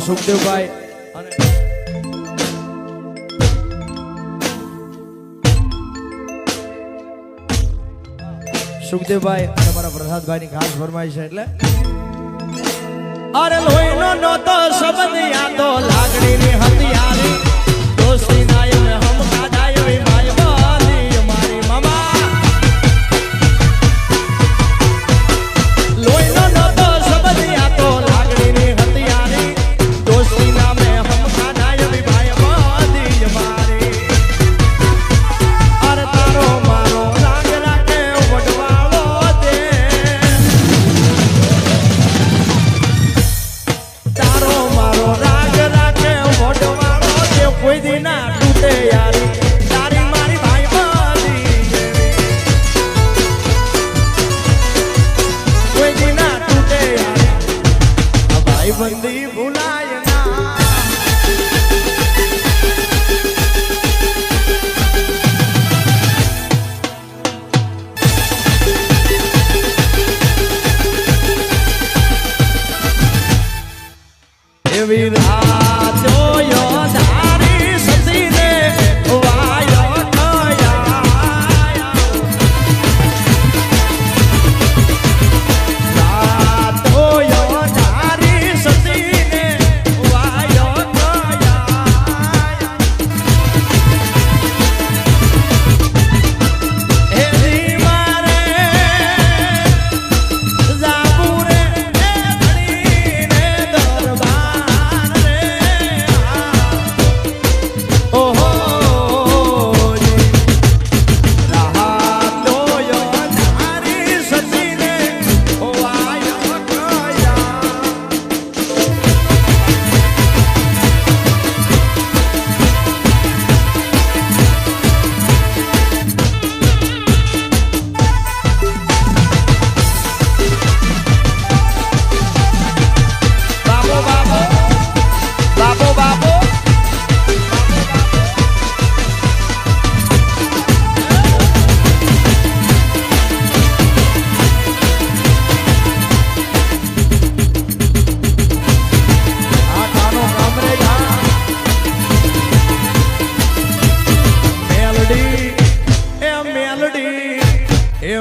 સુખદેવભાઈ અને સુખદેવભાઈ અને મારા પ્રસાદભાઈ ની ખાસ ફરમાઈશ છે એટલે અરે લોહીનો નહોતો શબ્દ યાદો લાગણી ની હથિયારી દોસ્તી નાય મે હમ કાઢાયો માય વાલી મારી મામા લોહીનો નહોતો શબ્દ યાદો લાગણી ની હથિયારી દોસ્તી ના મે હમ કાઢાયો માય વાલી મારી અરે તારો મારો રાગ રાખે વડવાળો દે તારો મારો રાગ રાખે વડવાળો દે કોઈ દી ના તૂટે યારી તારી મારી ભાઈ બાંધી કોઈ દી ના તૂટે યારી આ ભાઈ બંધી ભૂલાય ના એવી રાતો ધારી સતીને વાયો કયા રાતો ધારી સતીને વાયો કયા એની મારે જાબુરે ધણીને દરબાર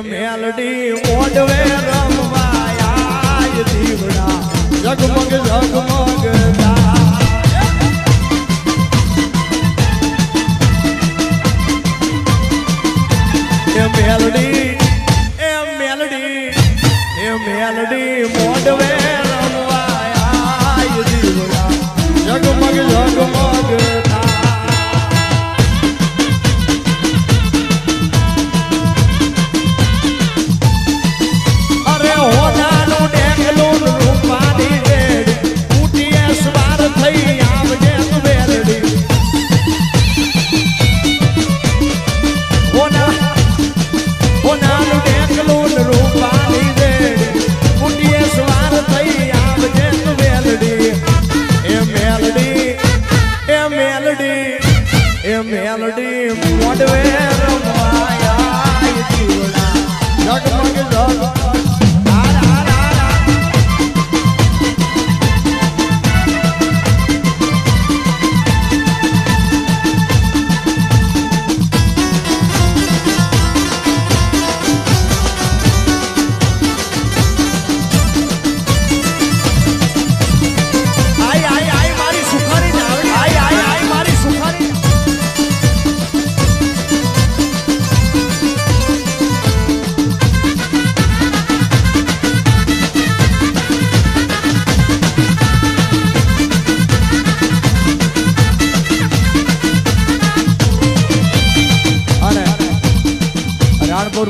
મેલડી મોડવે રમવાયા દીવડા જગમગ જગમગ મેલડી મોડવે રમવાયા દીવડા જગમગ જગમગ મેલડી મોડવે રમવાયા દીવડા જગમગ જગમગ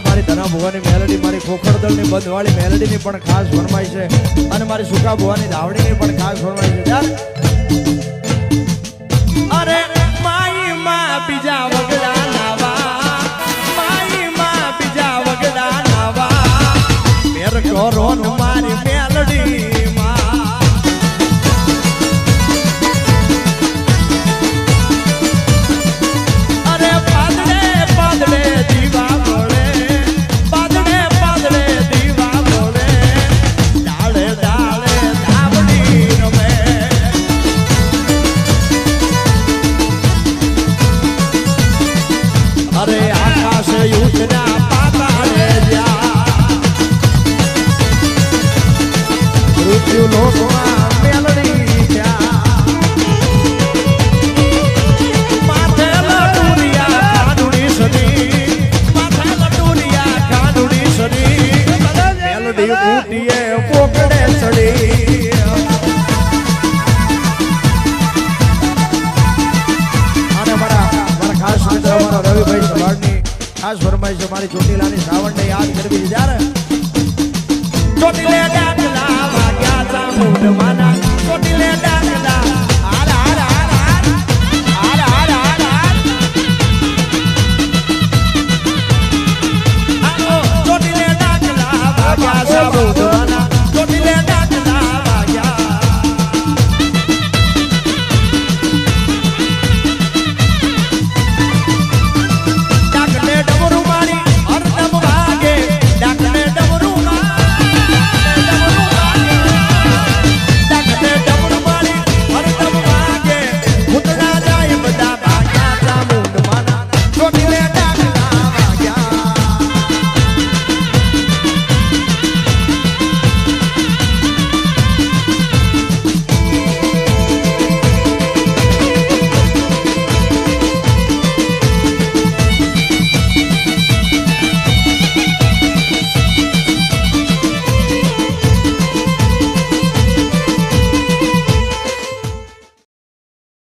મારી ધના ભુવાની મેલડી મારી ખોખરદળની બંધવાળી મેલડીની પણ ખાસ ફરમાઈ છે અને મારી સુકા ભુવાની ધાવડીની પણ ખાસ ફરમાઈ છે યાર અરે માઈ માં બીજા વગડા નાવા માઈ માં બીજા વગડા નાવા મેર કરો મારી મેલડી લોકમાં મેલડી ત્યાં માથે લટુરિયા કાનુડી સદી માથે લટુરિયા કાનુડી સદી મેલડી ઊટીએ પોકડે ચડી અને મારા ખાસ મિત્ર અમારા રવિભાઈ સવારની ખાસ ફરમાઈશ છે મારી ચોટીલાની શ્રાવણને યાદ કરવી છે જ્યારે ચોટીલે ડાકલા વાગ્યા તા મૂળ માના ચોટીલે ડાકલા